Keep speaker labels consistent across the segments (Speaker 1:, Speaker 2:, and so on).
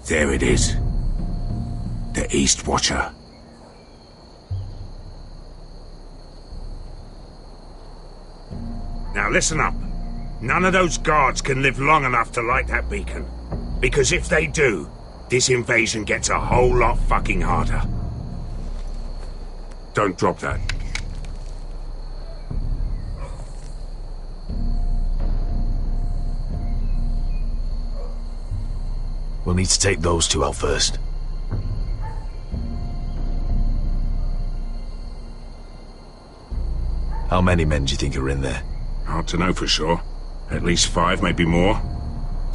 Speaker 1: There it is. The East Watcher. Now listen up. None of those guards can live long enough to light that beacon. Because if they do, this invasion gets a whole lot fucking harder. Don't drop that.
Speaker 2: We'll need to take those two out first. How many men do you think are in there?
Speaker 1: Hard to know for sure. At least 5, maybe more.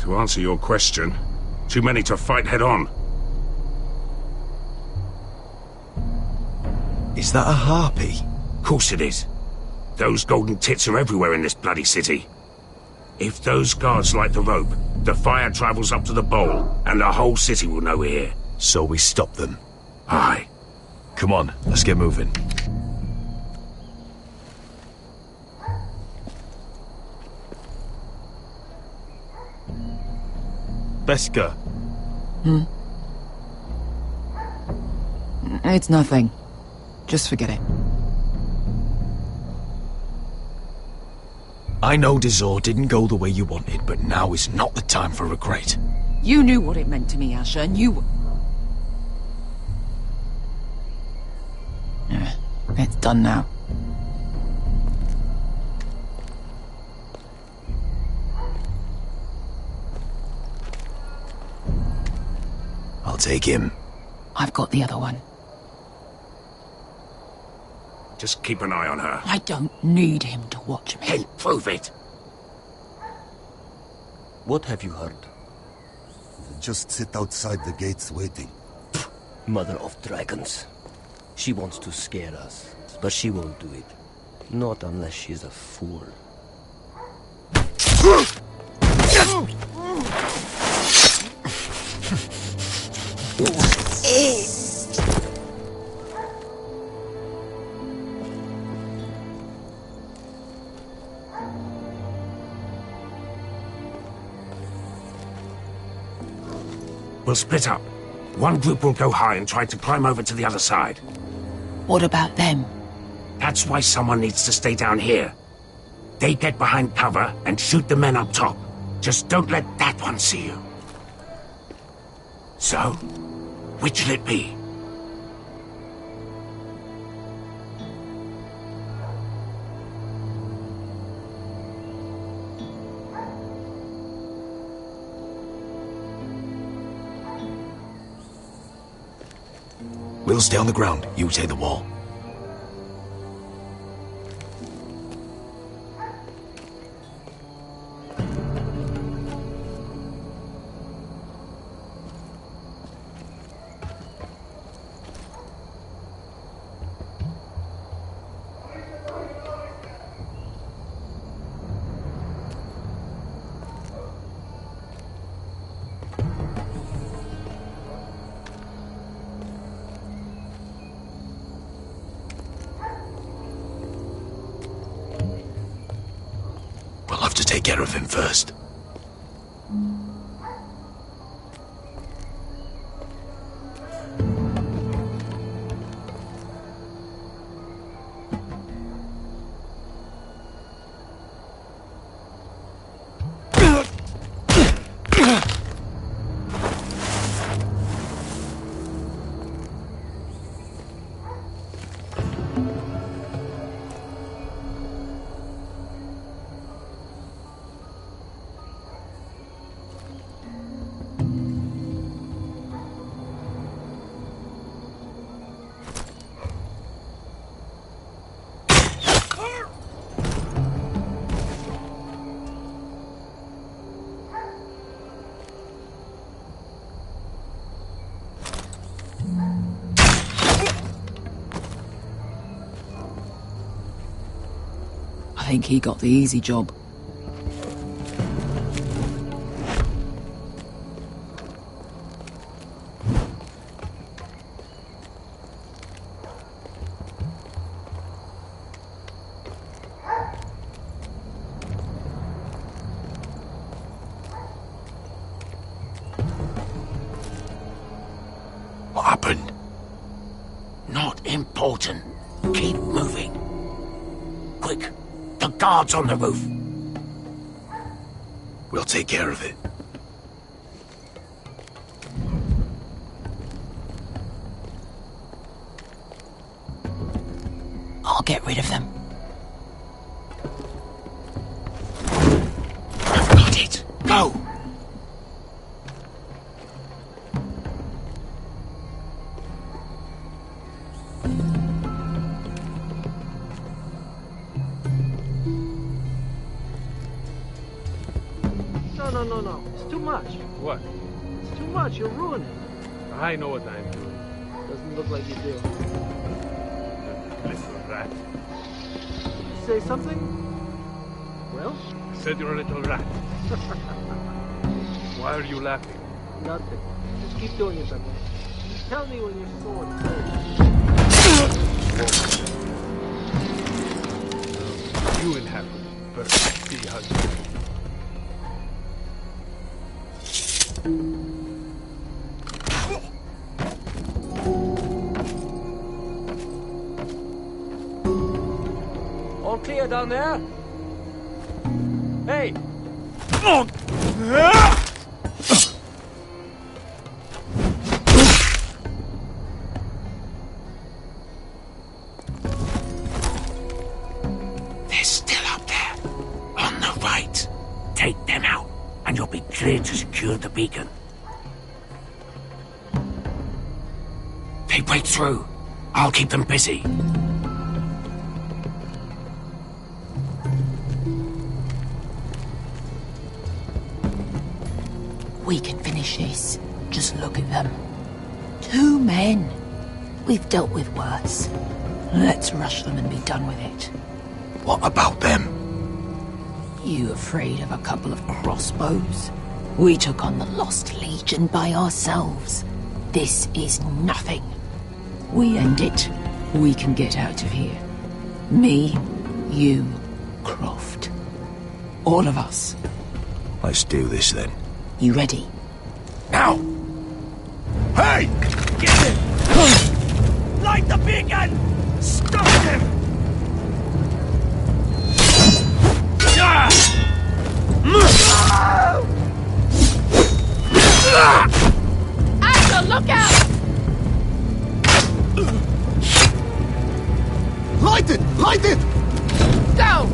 Speaker 1: To answer your question, too many to fight head on.
Speaker 2: Is that a harpy?
Speaker 1: Course it is. Those golden tits are everywhere in this bloody city. If those guards light the rope, the fire travels up to the bowl, and the whole city will know we're here.
Speaker 2: So we stop them.
Speaker 1: Aye.
Speaker 2: Come on, let's get moving. Beskha.
Speaker 3: It's nothing. Just forget it.
Speaker 2: I know Dazor didn't go the way you wanted, but now is not the time for regret.
Speaker 3: You knew what it meant to me, Asher, and you... It's done now.
Speaker 2: I'll take him.
Speaker 3: I've got the other one.
Speaker 1: Just keep an eye on her.
Speaker 3: I don't need him to watch me.
Speaker 1: Hey, prove it!
Speaker 4: What have you heard?
Speaker 5: Just sit outside the gates waiting.
Speaker 4: Mother of dragons. She wants to scare us, but she won't do it. Not unless she's a fool.
Speaker 1: We'll split up. One group will go high and try to climb over to the other side.
Speaker 3: What about them?
Speaker 1: That's why someone needs to stay down here. They get behind cover and shoot the men up top. Just don't let that one see you. So, which'll it be?
Speaker 2: We'll stay on the ground. You take the wall. We'll have to take care of him first.
Speaker 3: I think he got the easy job.
Speaker 1: important. Keep moving. Quick, the guard's on the roof.
Speaker 2: We'll take care of it.
Speaker 3: I'll get rid of them.
Speaker 1: I've got it. Go!
Speaker 6: No. It's too much.
Speaker 7: What?
Speaker 6: It's too much. You're ruining it.
Speaker 7: I know what I'm doing.
Speaker 6: Doesn't look like you do.
Speaker 7: Little rat.
Speaker 6: You say something? Well,
Speaker 7: I said you're a little rat. Why are you laughing?
Speaker 6: nothing. Just keep doing it that way. Just tell me when your sword hurts.
Speaker 7: You will have perfectly husband.
Speaker 4: All clear down there? Hey!
Speaker 1: They're still up there. On the right. Take them out, and you'll be clear to secure the beacon. They break through. I'll keep them busy.
Speaker 3: We can finish this. Just look at them. 2 men. We've dealt with worse. Let's rush them and be done with it.
Speaker 2: What about them?
Speaker 3: You afraid of a couple of crossbows? We took on the Lost Legion by ourselves. This is nothing. We end it. We can get out of here. Me, you, Croft. All of us.
Speaker 2: Let's do this then.
Speaker 3: You ready?
Speaker 2: Now! Hey!
Speaker 1: Get him! Light the beacon! Stop him!
Speaker 3: Axel, look out!
Speaker 5: Light it! Light it!
Speaker 3: Go!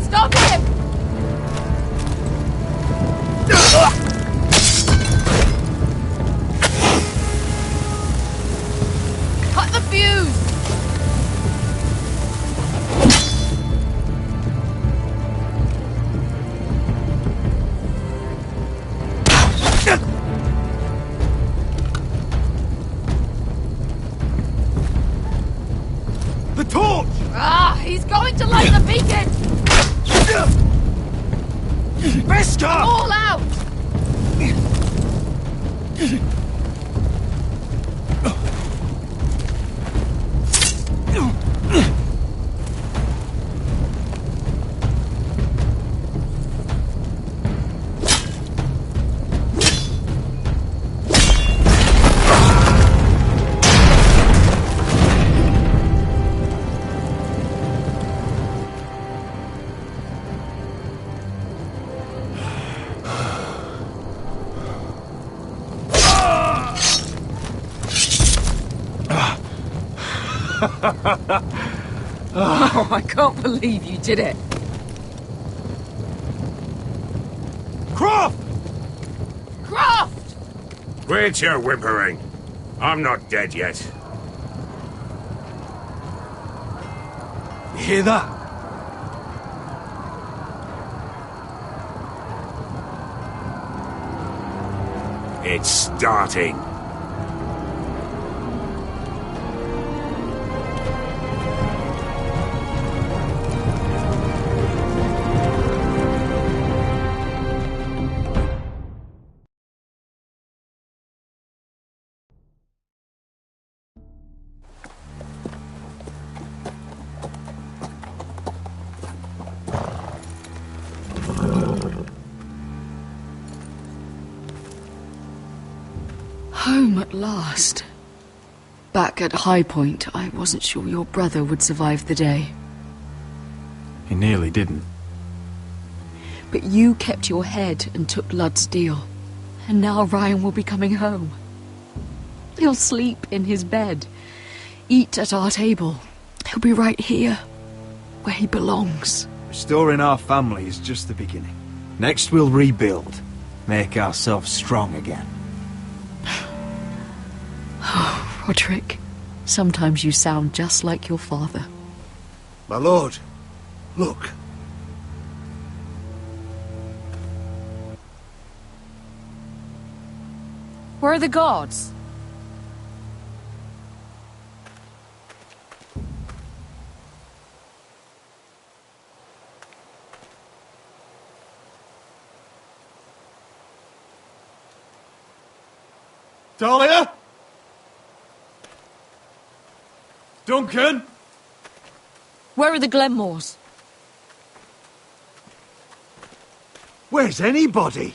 Speaker 3: Stop him! Cut the fuse!
Speaker 2: The torch!
Speaker 3: Ah, he's going to light the beacon!
Speaker 2: Veska!
Speaker 3: All out! Oh, I can't believe you did it.
Speaker 2: Croft!
Speaker 3: Croft!
Speaker 1: Quit your whimpering. I'm not dead yet.
Speaker 2: You hear that?
Speaker 1: It's starting.
Speaker 3: Home at last. Back at High Point, I wasn't sure your brother would survive the day.
Speaker 2: He nearly didn't.
Speaker 3: But you kept your head and took Ludd's deal. And now Ryan will be coming home. He'll sleep in his bed, eat at our table. He'll be right here, where he belongs.
Speaker 8: Restoring our family is just the beginning. Next we'll rebuild, make ourselves strong again.
Speaker 3: Roderick, sometimes you sound just like your father.
Speaker 5: My lord, look.
Speaker 3: Where are the guards?
Speaker 8: Dahlia? Duncan?
Speaker 3: Where are the Glenmores?
Speaker 8: Where's anybody?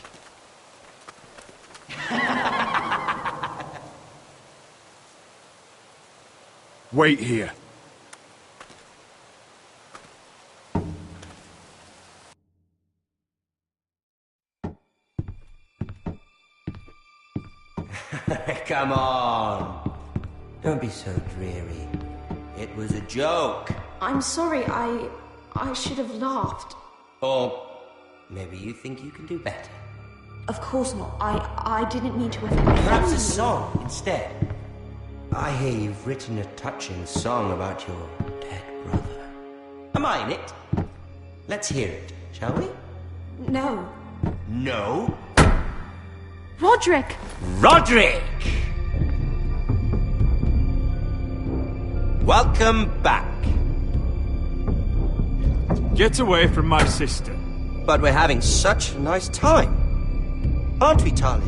Speaker 8: Wait here.
Speaker 4: Come on. Don't be so dreary. It was a joke.
Speaker 9: I'm sorry, I should have laughed.
Speaker 4: Or maybe you think you can do better.
Speaker 9: Of course not. I didn't mean to offend
Speaker 4: Perhaps a
Speaker 9: anyone.
Speaker 4: song instead. I hear you've written a touching song about your dead brother. Am I in it? Let's hear it, shall we?
Speaker 9: No.
Speaker 4: No?
Speaker 9: Roderick!
Speaker 4: Roderick! Welcome back.
Speaker 8: Get away from my sister.
Speaker 4: But we're having such a nice time. Aren't we, Talia?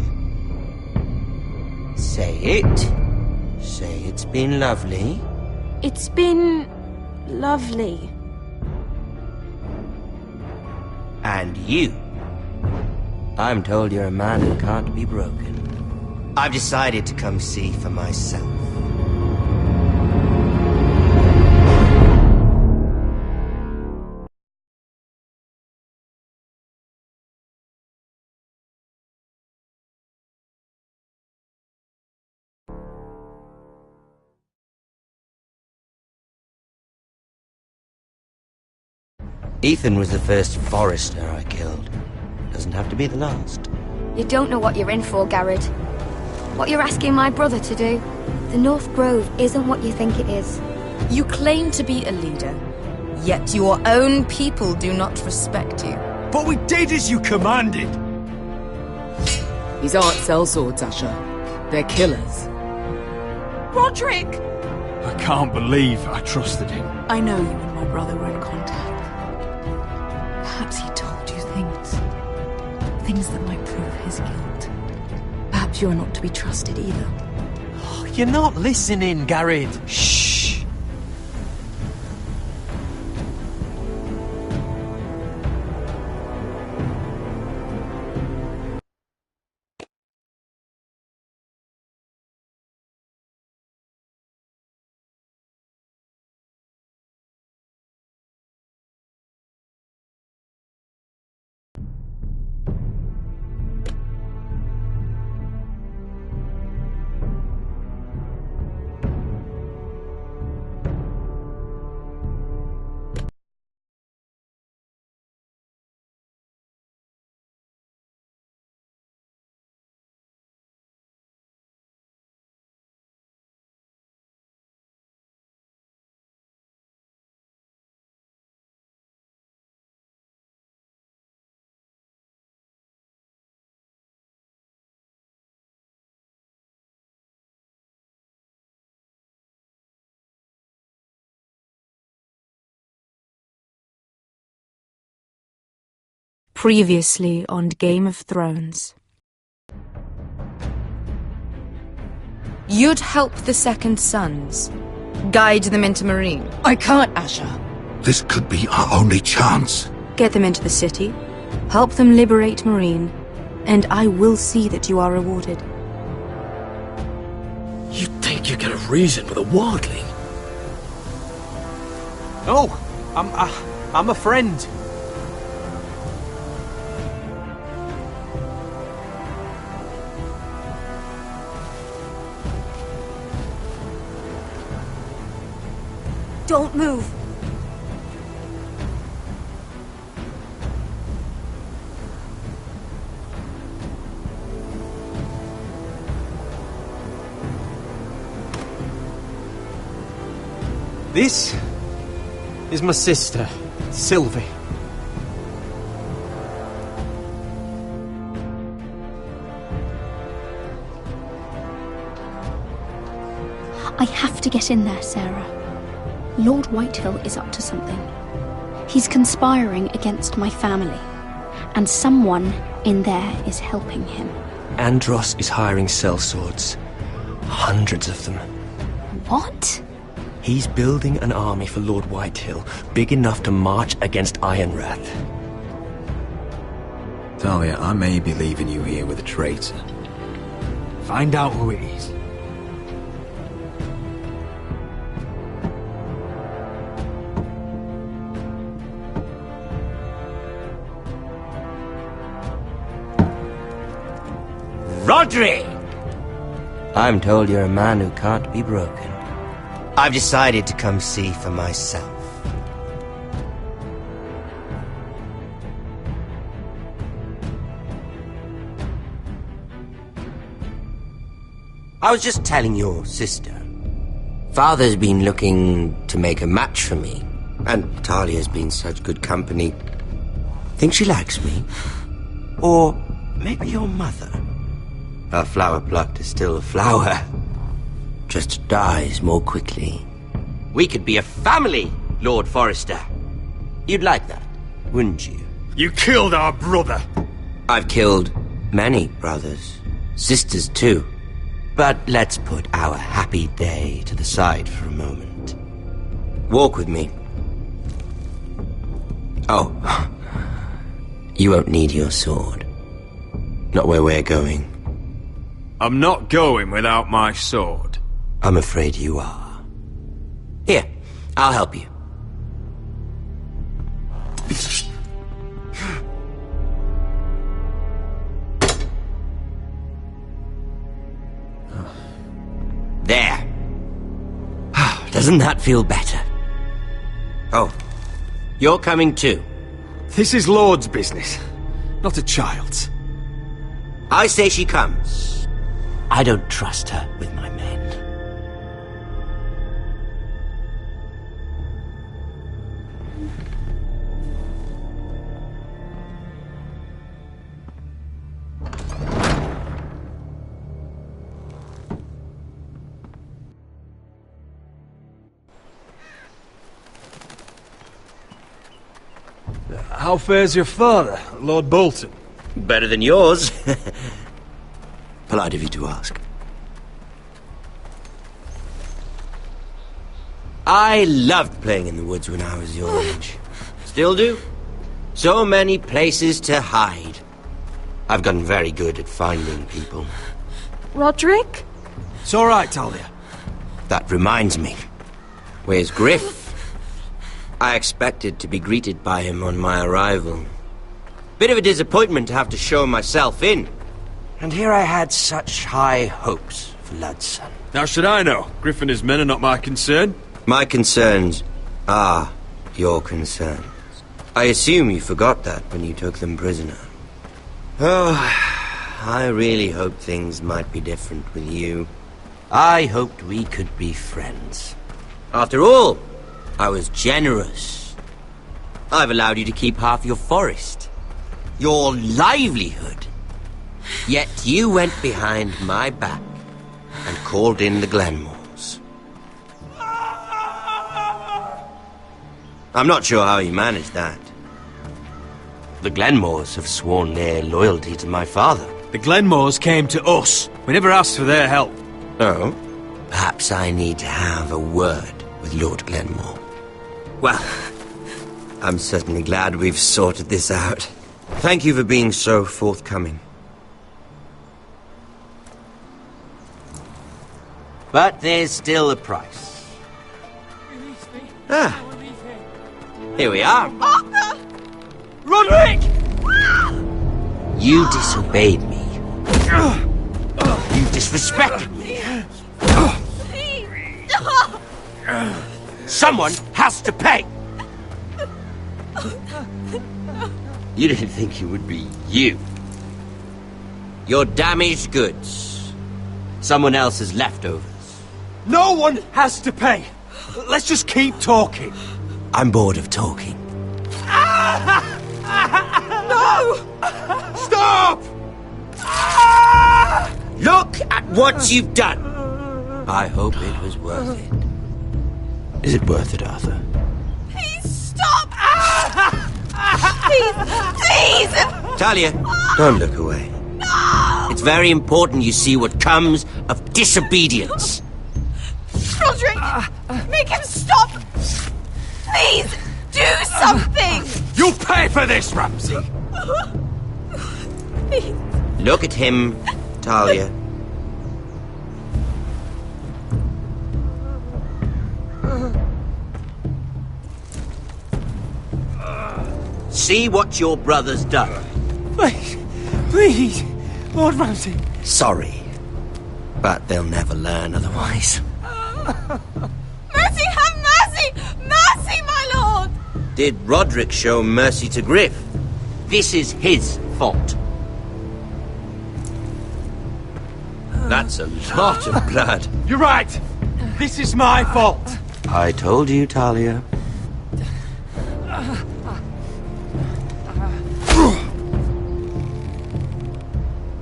Speaker 4: Say it. Say it's been lovely.
Speaker 9: It's been lovely.
Speaker 4: And you. I'm told you're a man who can't be broken. I've decided to come see for myself. Ethan was the first Forrester I killed. Doesn't have to be the last.
Speaker 10: You don't know what you're in for, Garrett. What you're asking my brother to do. The North Grove isn't what you think it is.
Speaker 11: You claim to be a leader, yet your own people do not respect you.
Speaker 8: But we did as you commanded!
Speaker 3: These aren't sellswords, Asher. They're killers.
Speaker 11: Roderick!
Speaker 8: I can't believe I trusted him.
Speaker 3: I know you and my brother were in contact. Perhaps he told you things that might prove his guilt. Perhaps you're not to be trusted either.
Speaker 8: You're not listening, Garrett.
Speaker 4: Shh!
Speaker 12: Previously on Game of Thrones. You'd help the Second Sons. Guide them into Marine.
Speaker 3: I can't, Asher.
Speaker 5: This could be our only chance.
Speaker 12: Get them into the city. Help them liberate Marine. And I will see that you are rewarded.
Speaker 2: You think you kind of reason with a wardling.
Speaker 8: No, I'm a friend.
Speaker 10: Don't move.
Speaker 8: This is my sister, Sylvie.
Speaker 13: I have to get in there, Sarah. Lord Whitehill is up to something. He's conspiring against my family, and someone in there is helping him.
Speaker 4: Andros is hiring sellswords. Hundreds of them.
Speaker 13: What?
Speaker 4: He's building an army for Lord Whitehill, big enough to march against Ironrath.
Speaker 2: Talia, I may be leaving you here with a traitor. Find out who it is.
Speaker 4: Rodri! I'm told you're a man who can't be broken. I've decided to come see for myself. I was just telling your sister. Father's been looking to make a match for me, and Talia's been such good company. Think she likes me? Or maybe your mother? A flower plucked is still a flower. Just dies more quickly. We could be a family, Lord Forrester. You'd like that, wouldn't you?
Speaker 2: You killed our brother!
Speaker 4: I've killed many brothers. Sisters, too. But let's put our happy day to the side for a moment. Walk with me. Oh. You won't need your sword. Not where we're going.
Speaker 2: I'm not going without my sword.
Speaker 4: I'm afraid you are. Here, I'll help you. There. Doesn't that feel better? Oh, you're coming too.
Speaker 8: This is Lord's business, not a child's.
Speaker 4: I say she comes. I don't trust her with my men.
Speaker 8: How fares your father, Lord Bolton?
Speaker 4: Better than yours. Polite of you to ask. I loved playing in the woods when I was your age. Still do. So many places to hide. I've gotten very good at finding people.
Speaker 9: Roderick?
Speaker 8: It's all right, Talia.
Speaker 4: That reminds me. Where's Griff? I expected to be greeted by him on my arrival. Bit of a disappointment to have to show myself in. And here I had such high hopes for Ludson.
Speaker 2: How should I know? Griff and his men are not my concern.
Speaker 4: My concerns are your concerns. I assume you forgot that when you took them prisoner. Oh, I really hoped things might be different with you. I hoped we could be friends. After all, I was generous. I've allowed you to keep half your forest. Your livelihood. Yet you went behind my back and called in the Glenmores. I'm not sure how you managed that. The Glenmores have sworn their loyalty to my father.
Speaker 8: The Glenmores came to us. We never asked for their help.
Speaker 4: Oh? Perhaps I need to have a word with Lord Glenmore. Well, I'm certainly glad we've sorted this out. Thank you for being so forthcoming. But there's still a price. Ah. Here we are.
Speaker 14: Arthur!
Speaker 4: Roderick! You disobeyed me. You disrespected me. Someone has to pay. You didn't think it would be you. Your damaged goods. Someone else's leftovers.
Speaker 8: No one has to pay. Let's just keep talking.
Speaker 4: I'm bored of talking.
Speaker 14: No!
Speaker 8: Stop!
Speaker 4: Look at what you've done. I hope it was worth it. Is it worth it, Arthur?
Speaker 14: Please stop! Please!
Speaker 4: Talia, don't look away.
Speaker 14: No!
Speaker 4: It's very important you see what comes of disobedience.
Speaker 14: Roderick! Make him stop! Please! Do something!
Speaker 8: You'll pay for this, Ramsay!
Speaker 14: Please.
Speaker 4: Look at him, Talia. See what your brother's done.
Speaker 8: Please, Lord Ramsay.
Speaker 4: Sorry, but they'll never learn otherwise.
Speaker 14: Mercy, have mercy! Mercy, my lord!
Speaker 4: Did Roderick show mercy to Griff? This is his fault. That's a lot of blood.
Speaker 8: You're right. This is my fault.
Speaker 4: I told you, Talia.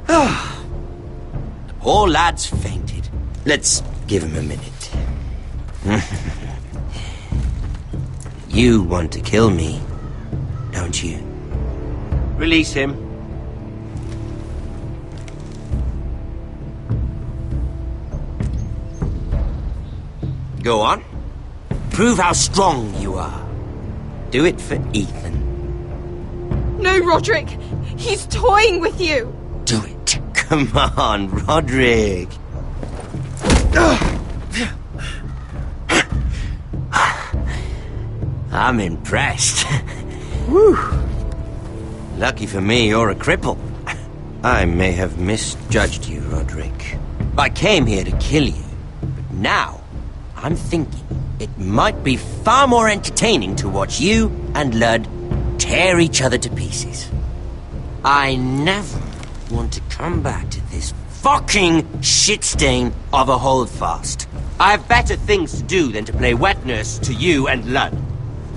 Speaker 4: The poor lad's fainted. Let's give him a minute. You want to kill me, don't you? Release him. Go on. Prove how strong you are. Do it for Ethan.
Speaker 14: No, Roderick! He's toying with you!
Speaker 4: Do it. Come on, Roderick. I'm impressed. Whew. Lucky for me, you're a cripple. I may have misjudged you, Roderick. I came here to kill you, but now I'm thinking it might be far more entertaining to watch you and Ludd tear each other to pieces. I never want to come back to this fucking shit stain of a holdfast. I have better things to do than to play wet nurse to you and Ludd.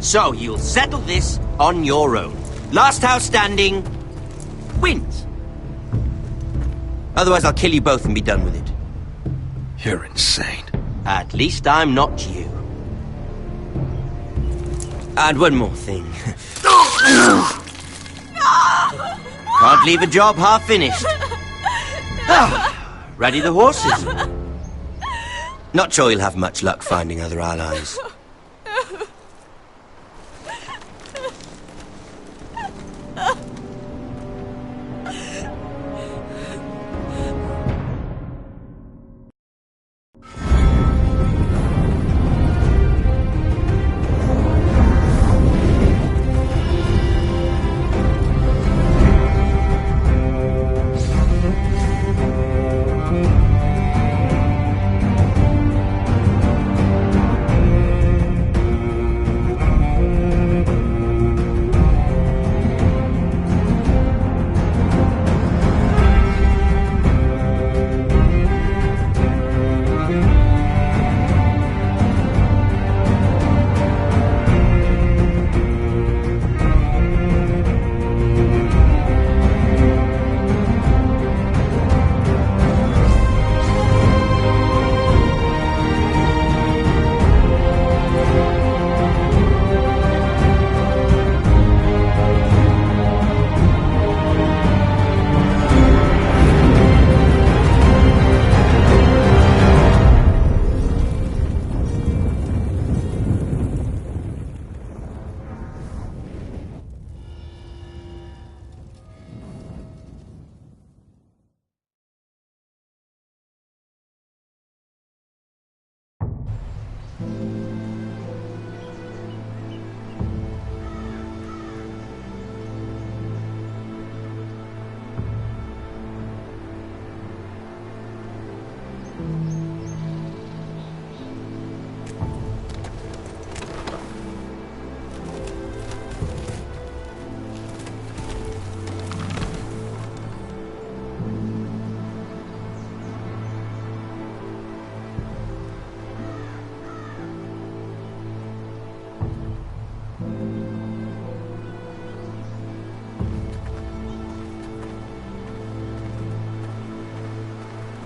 Speaker 4: So you'll settle this on your own. Last house standing wins. Otherwise I'll kill you both and be done with it.
Speaker 2: You're insane.
Speaker 4: At least I'm not you. And one more thing. Can't leave a job half finished. Ready the horses? Not sure you'll have much luck finding other allies.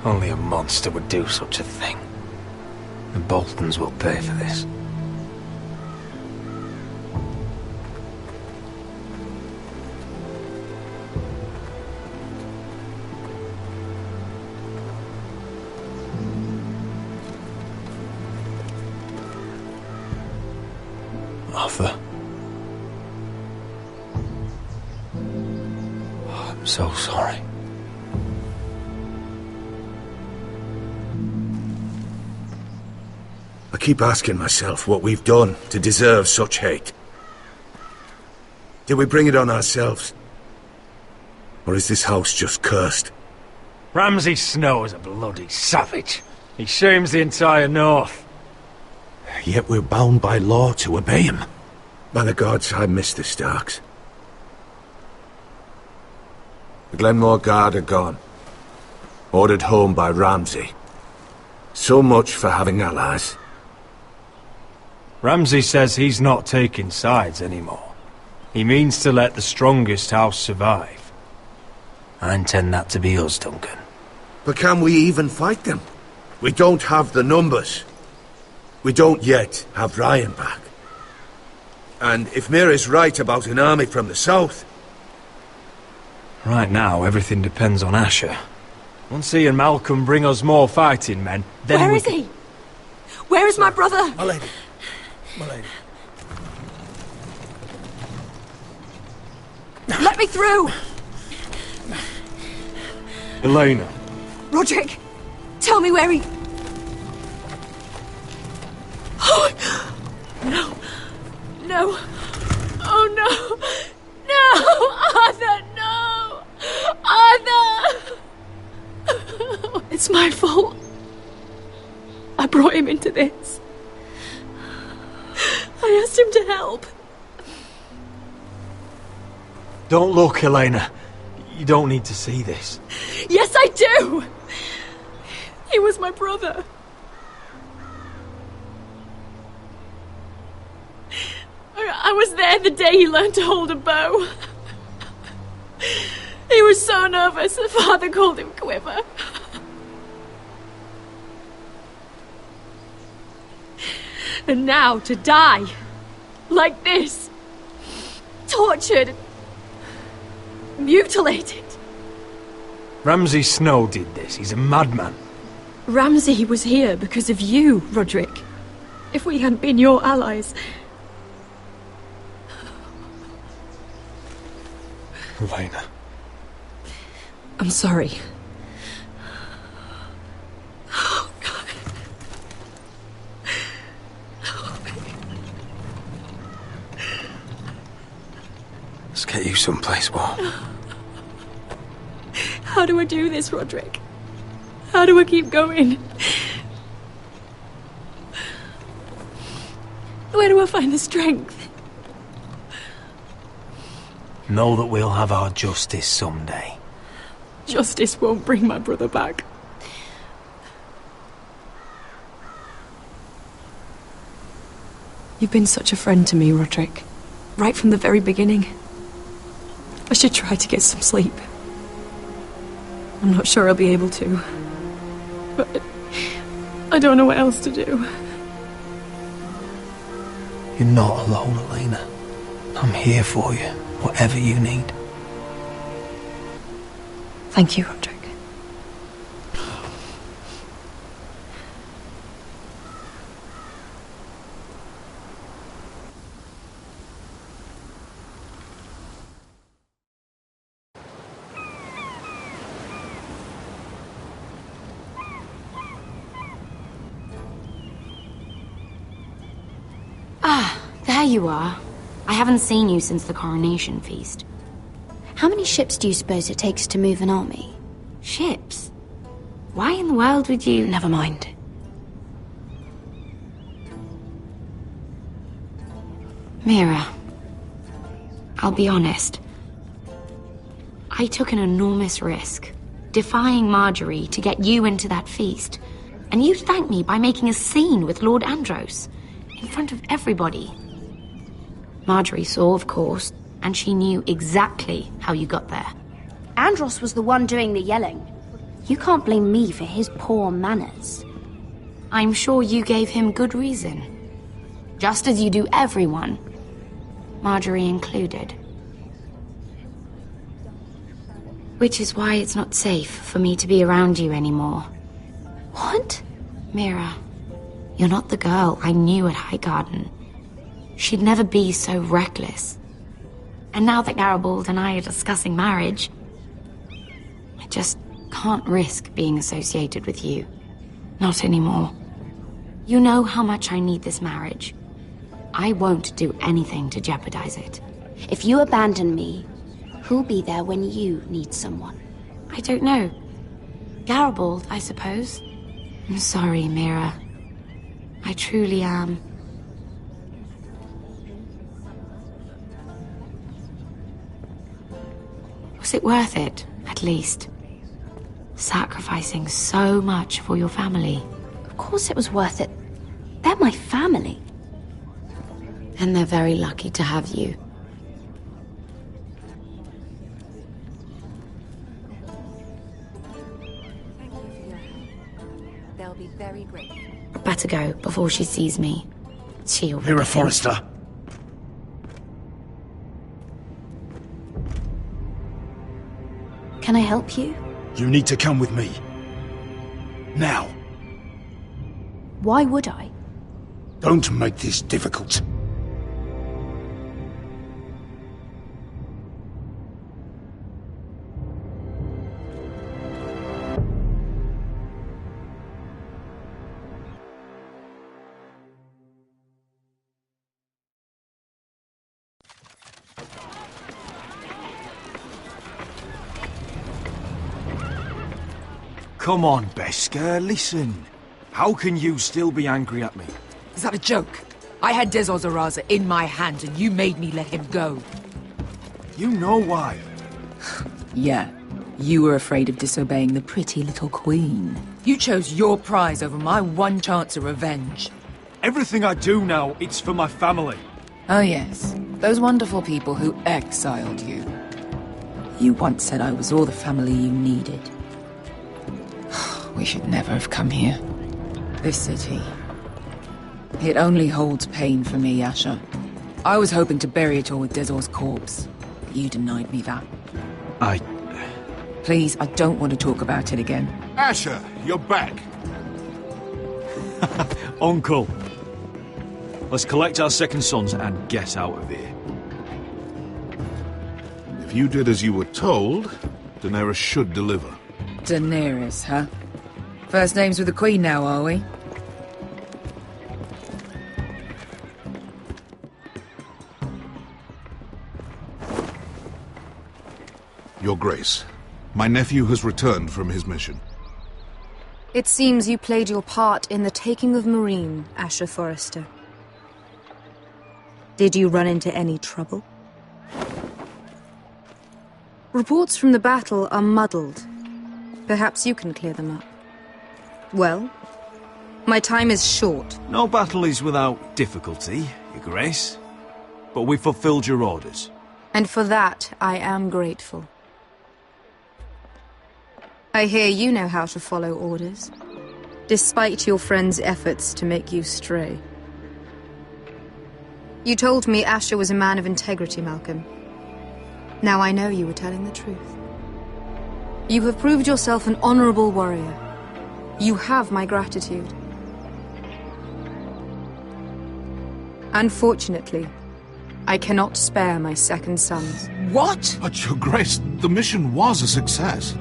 Speaker 2: Only a monster would do such a thing. The Boltons will pay for this. Arthur. Oh, I'm so sorry.
Speaker 1: I keep asking myself what we've done to deserve such hate. Did we bring it on ourselves? Or is this house just cursed?
Speaker 8: Ramsay Snow is a bloody savage. He shames the entire North.
Speaker 1: Yet we're bound by law to obey him. By the gods, I miss the Starks. The Glenmore Guard are gone. Ordered home by Ramsay. So much for having allies.
Speaker 8: Ramsay says he's not taking sides anymore. He means to let the strongest house survive. I intend that to be us, Duncan.
Speaker 1: But can we even fight them? We don't have the numbers. We don't yet have Ryan back. And if Mira's right about an army from the south...
Speaker 8: Right now, everything depends on Asher. Once he and Malcolm bring us more fighting men, then
Speaker 14: Where is he? Where is my brother?
Speaker 1: My lady. My lady.
Speaker 14: Let me through!
Speaker 8: Elena.
Speaker 14: Roderick, tell me where he... Oh, no. No. Oh, no. No! Arthur, no! Arthur! It's my fault. I brought him into this. I asked him to help.
Speaker 8: Don't look, Elena. You don't need to see this.
Speaker 14: Yes, I do! He was my brother. I was there the day he learned to hold a bow. He was so nervous, the father called him Quiver. And now to die, like this, tortured, mutilated.
Speaker 8: Ramsay Snow did this. He's a madman.
Speaker 14: Ramsay was here because of you, Roderick. If we hadn't been your allies...
Speaker 8: Elena.
Speaker 14: I'm sorry. Oh, God.
Speaker 2: Let's get you someplace warm.
Speaker 14: How do I do this, Roderick? How do I keep going? Where do I find the strength?
Speaker 8: Know that we'll have our justice someday.
Speaker 14: Justice won't bring my brother back. You've been such a friend to me, Roderick. Right from the very beginning. I should try to get some sleep. I'm not sure I'll be able to. But I don't know what else to do.
Speaker 2: You're not alone, Elena. I'm here for you, whatever you need.
Speaker 14: Thank you, Roderick.
Speaker 15: you are. I haven't seen you since the coronation feast.
Speaker 13: How many ships do you suppose it takes to move an army?
Speaker 15: Ships? Why in the world would you...
Speaker 13: Never mind.
Speaker 15: Mira, I'll be honest. I took an enormous risk, defying Marjorie to get you into that feast. And you thanked me by making a scene with Lord Andros, in front of everybody. Marjorie saw, of course, and she knew exactly how you got there.
Speaker 13: Andros was the one doing the yelling. You can't blame me for his poor manners.
Speaker 15: I'm sure you gave him good reason. Just as you do everyone. Marjorie included. Which is why it's not safe for me to be around you anymore.
Speaker 13: What?
Speaker 15: Mira, you're not the girl I knew at Highgarden. She'd never be so reckless. And now that Garibald and I are discussing marriage, I just can't risk being associated with you. Not anymore. You know how much I need this marriage. I won't do anything to jeopardize it.
Speaker 13: If you abandon me, who'll be there when you need someone?
Speaker 15: I don't know. Garibald, I suppose. I'm sorry, Mira. I truly am. Was it worth it, at least? Sacrificing so much for your family.
Speaker 13: Of course it was worth it. They're my family.
Speaker 15: And they're very lucky to have you.
Speaker 11: They'll be very grateful.
Speaker 15: Better go before she sees me. She'll...
Speaker 2: Mira Forrester.
Speaker 13: Can I help you?
Speaker 2: You need to come with me. Now.
Speaker 13: Why would I?
Speaker 2: Don't make this difficult.
Speaker 8: Come on, Beskar, listen. How can you still be angry at me?
Speaker 16: Is that a joke? I had Dezor Zaraza in my hand and you made me let him go.
Speaker 8: You know why.
Speaker 16: Yeah, you were afraid of disobeying the pretty little queen. You chose your prize over my one chance of revenge.
Speaker 8: Everything I do now, it's for my family.
Speaker 16: Oh yes, those wonderful people who exiled you. You once said I was all the family you needed. We should never have come here. This city. It only holds pain for me, Asher. I was hoping to bury it all with Dezor's corpse. But you denied me that. Please, I don't want to talk about it again.
Speaker 17: Asher, you're back.
Speaker 8: Uncle. Let's collect our second sons and get out of here.
Speaker 17: If you did as you were told, Daenerys should deliver.
Speaker 16: Daenerys, huh? First names with the Queen now, are we?
Speaker 17: Your Grace, my nephew has returned from his mission.
Speaker 12: It seems you played your part in the taking of Meereen, Asher Forrester. Did you run into any trouble? Reports from the battle are muddled. Perhaps you can clear them up. Well, my time is short.
Speaker 8: No battle is without difficulty, Your Grace. But we fulfilled your orders.
Speaker 12: And for that, I am grateful. I hear you know how to follow orders, despite your friend's efforts to make you stray. You told me Asher was a man of integrity, Malcolm. Now I know you were telling the truth. You have proved yourself an honorable warrior. You have my gratitude. Unfortunately, I cannot spare my second sons.
Speaker 17: What? But Your Grace, the mission was a success.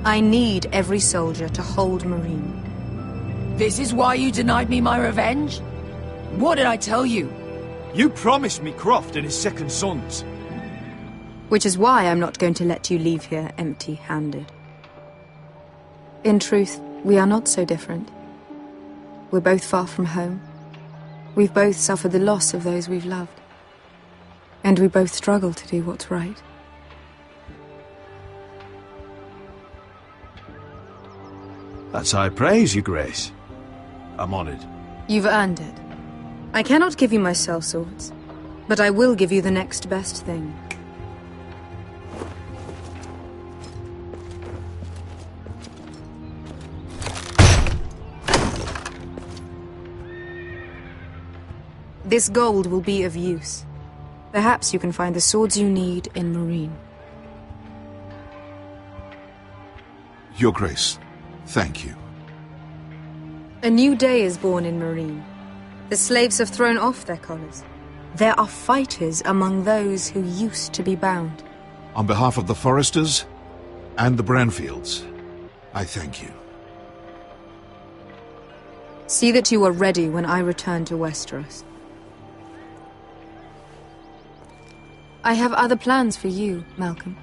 Speaker 12: I need every soldier to hold Meereen.
Speaker 16: This is why you denied me my revenge? What did I tell you?
Speaker 8: You promised me Croft and his second sons.
Speaker 12: Which is why I'm not going to let you leave here empty-handed. In truth, we are not so different. We're both far from home. We've both suffered the loss of those we've loved. And we both struggle to do what's right.
Speaker 8: That's high praise, Your Grace. I'm honored.
Speaker 12: You've earned it. I cannot give you my sellswords, but I will give you the next best thing. This gold will be of use. Perhaps you can find the swords you need in Marine.
Speaker 17: Your Grace, thank you.
Speaker 12: A new day is born in Marine. The slaves have thrown off their collars. There are fighters among those who used to be bound.
Speaker 17: On behalf of the Foresters and the Branfields, I thank you.
Speaker 12: See that you are ready when I return to Westeros. I have other plans for you, Malcolm.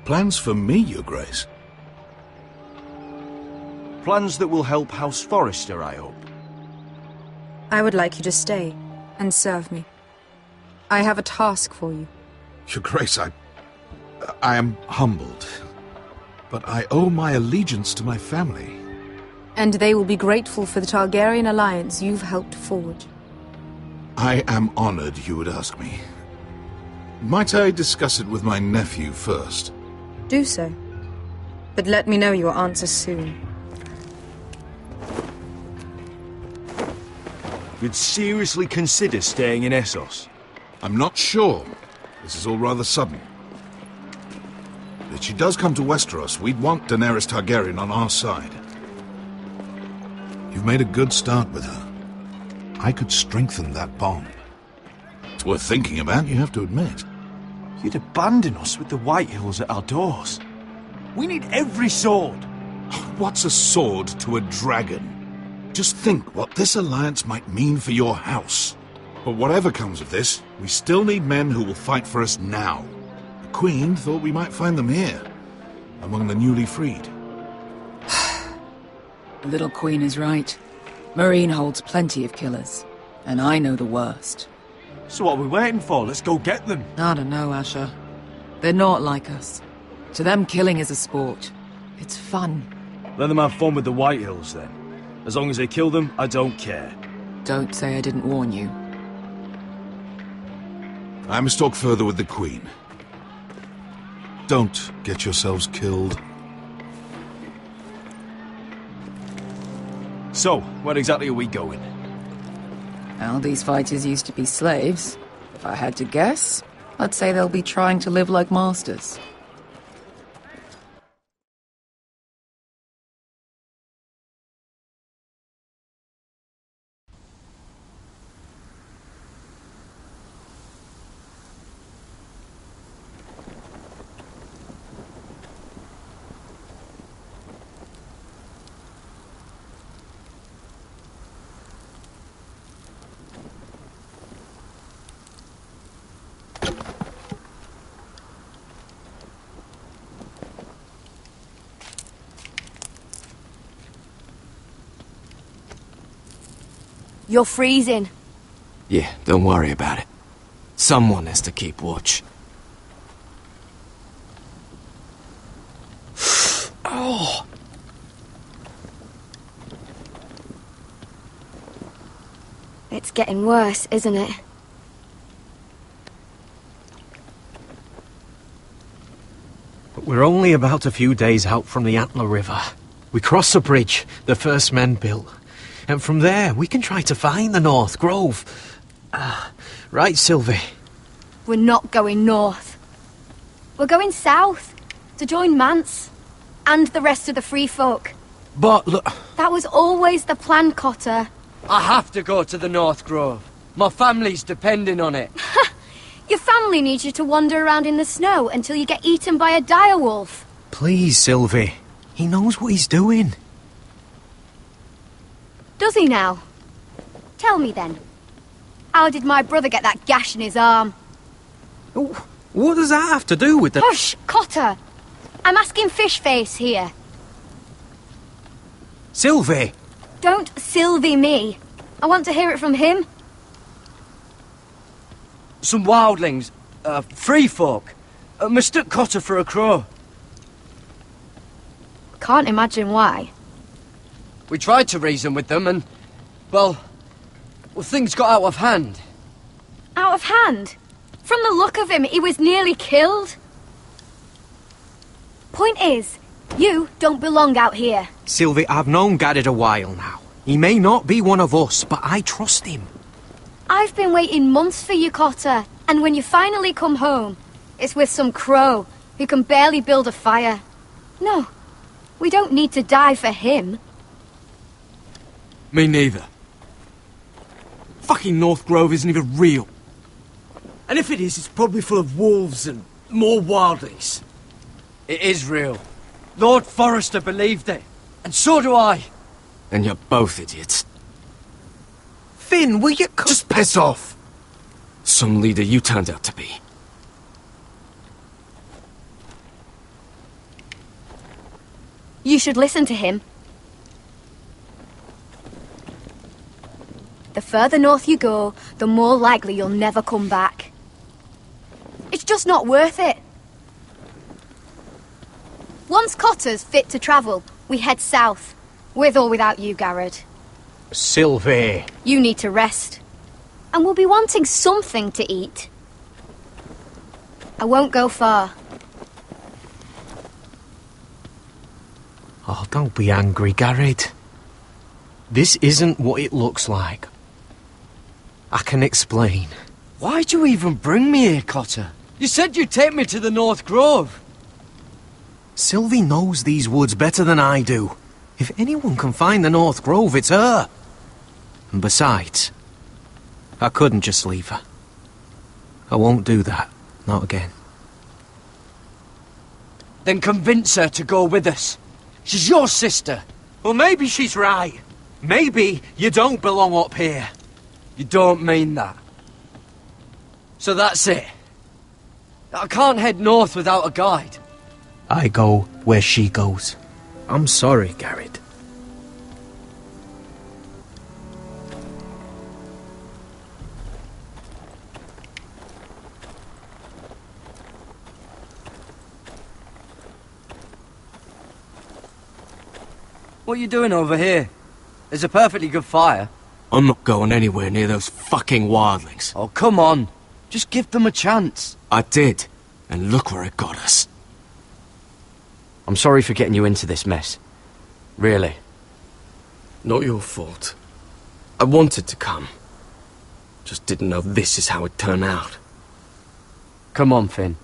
Speaker 17: Plans for me, Your Grace?
Speaker 8: Plans that will help House Forrester, I hope.
Speaker 12: I would like you to stay and serve me. I have a task for you.
Speaker 17: Your Grace, I am humbled, but I owe my allegiance to my family.
Speaker 12: And they will be grateful for the Targaryen alliance you've helped forge.
Speaker 17: I am honored you would ask me. Might I discuss it with my nephew first?
Speaker 12: Do so. But let me know your answer soon.
Speaker 8: You'd seriously consider staying in Essos?
Speaker 17: I'm not sure. This is all rather sudden. If she does come to Westeros, we'd want Daenerys Targaryen on our side. You've made a good start with her. I could strengthen that bond. It's worth thinking about, you have to admit.
Speaker 8: You'd abandon us with the Whitehills at our doors. We need every sword.
Speaker 17: What's a sword to a dragon? Just think what this alliance might mean for your house. But whatever comes of this, we still need men who will fight for us now. The Queen thought we might find them here, among the newly freed.
Speaker 16: The little Queen is right. Marine holds plenty of killers, and I know the worst.
Speaker 8: So what are we waiting for? Let's go get them.
Speaker 16: I don't know, Asher. They're not like us. To them, killing is a sport. It's fun.
Speaker 8: Let them have fun with the Whitehills, then. As long as they kill them, I don't care.
Speaker 16: Don't say I didn't warn you.
Speaker 17: I must talk further with the Queen. Don't get yourselves killed.
Speaker 8: So, where exactly are we going?
Speaker 16: Well, these fighters used to be slaves. If I had to guess, I'd say they'll be trying to live like masters.
Speaker 10: You're freezing.
Speaker 2: Yeah, don't worry about it. Someone has to keep watch. Oh!
Speaker 10: It's getting worse, isn't it?
Speaker 18: But we're only about a few days out from the Antler River. We cross a bridge the first men built. And from there, we can try to find the North Grove. Right, Sylvie?
Speaker 10: We're not going north. We're going south, to join Mance, and the rest of the Free Folk.
Speaker 18: But look...
Speaker 10: That was always the plan, Cotter.
Speaker 6: I have to go to the North Grove. My family's depending on it.
Speaker 10: Your family needs you to wander around in the snow until you get eaten by a direwolf.
Speaker 18: Please, Sylvie. He knows what he's doing.
Speaker 10: Does he now? Tell me then. How did my brother get that gash in his arm?
Speaker 18: What does that have to do with the...
Speaker 10: Hush, Cotter! I'm asking Fishface here.
Speaker 18: Sylvie!
Speaker 10: Don't Sylvie me. I want to hear it from him.
Speaker 6: Some wildlings, free folk, mistook Cotter for a crow.
Speaker 10: Can't imagine why.
Speaker 6: We tried to reason with them and, well, things got out of hand.
Speaker 10: Out of hand? From the look of him, he was nearly killed. Point is, you don't belong out here.
Speaker 18: Sylvie, I've known Garrett a while now. He may not be one of us, but I trust him.
Speaker 10: I've been waiting months for you, Cotter, and when you finally come home, it's with some crow who can barely build a fire. No, we don't need to die for him.
Speaker 6: Me neither.
Speaker 18: Fucking North Grove isn't even real. And if it is, it's probably full of wolves and more wildlings.
Speaker 6: It is real. Lord Forrester believed it, and so do I.
Speaker 18: And you're both idiots. Finn, will you... Just piss off! Some leader you turned out to be.
Speaker 10: You should listen to him. The further north you go, the more likely you'll never come back. It's just not worth it. Once Cotter's fit to travel, we head south. With or without you, Garrett.
Speaker 18: Sylvie.
Speaker 10: You need to rest. And we'll be wanting something to eat. I won't go far.
Speaker 18: Oh, don't be angry, Garrett. This isn't what it looks like. I can explain.
Speaker 6: Why'd you even bring me here, Cotter? You said you'd take me to the North Grove.
Speaker 18: Sylvie knows these woods better than I do. If anyone can find the North Grove, it's her. And besides, I couldn't just leave her. I won't do that. Not again.
Speaker 6: Then convince her to go with us. She's your sister.
Speaker 18: Well, maybe she's right. Maybe you don't belong up here.
Speaker 6: You don't mean that. So that's it. I can't head north without a guide.
Speaker 18: I go where she goes. I'm sorry, Garrett.
Speaker 6: What are you doing over here? There's a perfectly good fire.
Speaker 18: I'm not going anywhere near those fucking wildlings.
Speaker 6: Oh, come on. Just give them a chance.
Speaker 18: I did, and look where it got us.
Speaker 6: I'm sorry for getting you into this mess. Really.
Speaker 18: Not your fault. I wanted to come. Just didn't know this is how it'd turn out.
Speaker 6: Come on, Finn.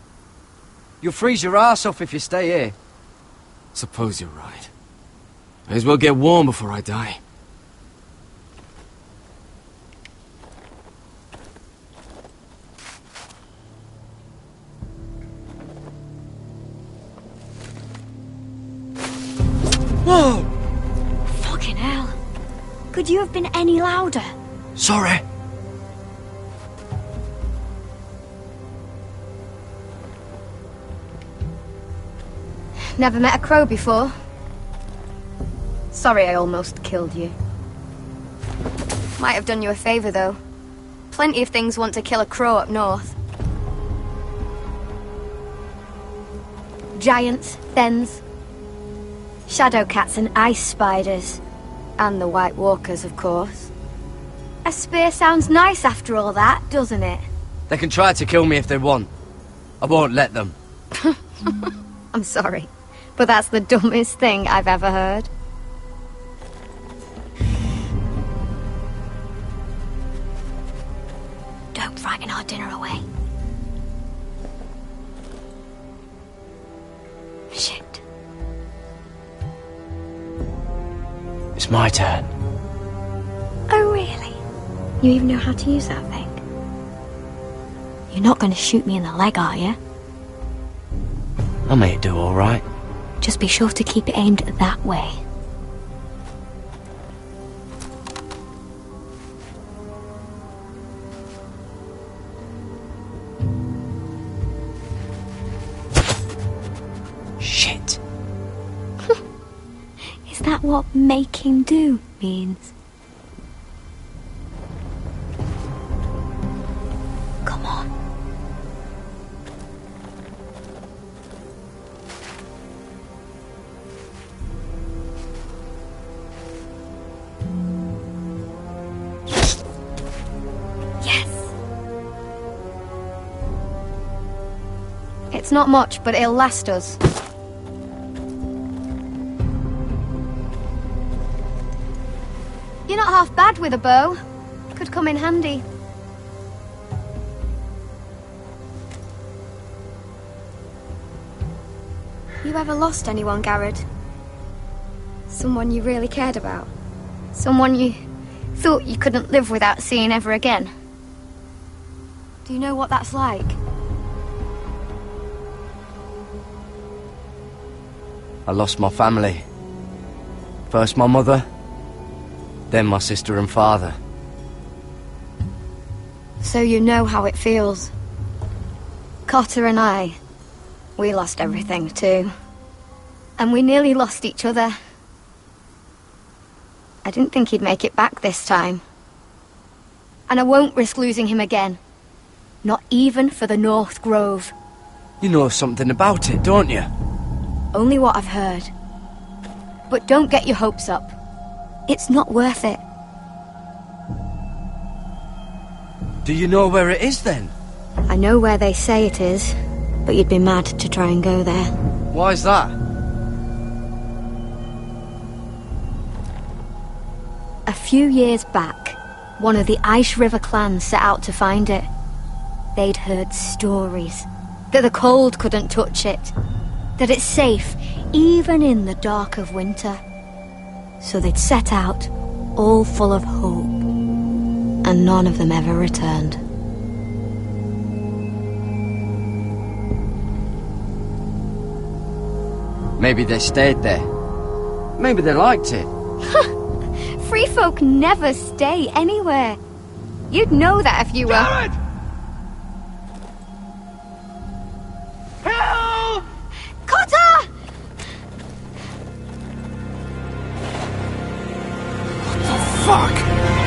Speaker 6: You'll freeze your ass off if you stay here.
Speaker 18: Suppose you're right. May as well get warm before I die.
Speaker 10: Whoa! Fucking hell. Could you have been any louder?
Speaker 6: Sorry.
Speaker 10: Never met a crow before. Sorry I almost killed you. Might have done you a favour, though. Plenty of things want to kill a crow up north. Giants, thens, shadow cats and ice spiders. And the White Walkers, of course. A spear sounds nice after all that, doesn't it?
Speaker 6: They can try to kill me if they want. I won't let them.
Speaker 10: I'm sorry, but that's the dumbest thing I've ever heard. Don't frighten our dinner away. Shit.
Speaker 6: It's my turn.
Speaker 10: Oh, really? You even know how to use that thing? You're not going to shoot me in the leg, are you?
Speaker 6: I may do all right.
Speaker 10: Just be sure to keep it aimed that way.
Speaker 6: Shit.
Speaker 10: Is that what making do means? Come on. Yes. It's not much, but it'll last us. You're not half bad with a bow. Could come in handy. You ever lost anyone, Garrett? Someone you really cared about? Someone you thought you couldn't live without seeing ever again? Do you know what that's like?
Speaker 6: I lost my family. First my mother, then my sister and father.
Speaker 10: So you know how it feels. Cotter and I, we lost everything too. And we nearly lost each other. I didn't think he'd make it back this time. And I won't risk losing him again. Not even for the North Grove.
Speaker 6: You know something about it, don't you?
Speaker 10: Only what I've heard. But don't get your hopes up. It's not worth it.
Speaker 6: Do you know where it is then?
Speaker 10: I know where they say it is, but you'd be mad to try and go there.
Speaker 6: Why's that?
Speaker 10: A few years back, one of the Ice River clans set out to find it. They'd heard stories that the cold couldn't touch it, that it's safe even in the dark of winter. So they'd set out, all full of hope, and none of them ever returned.
Speaker 6: Maybe they stayed there. Maybe they liked it.
Speaker 10: Free folk never stay anywhere. You'd know that if you were...
Speaker 6: Garrett!
Speaker 10: Help! Cotter!
Speaker 17: Fuck!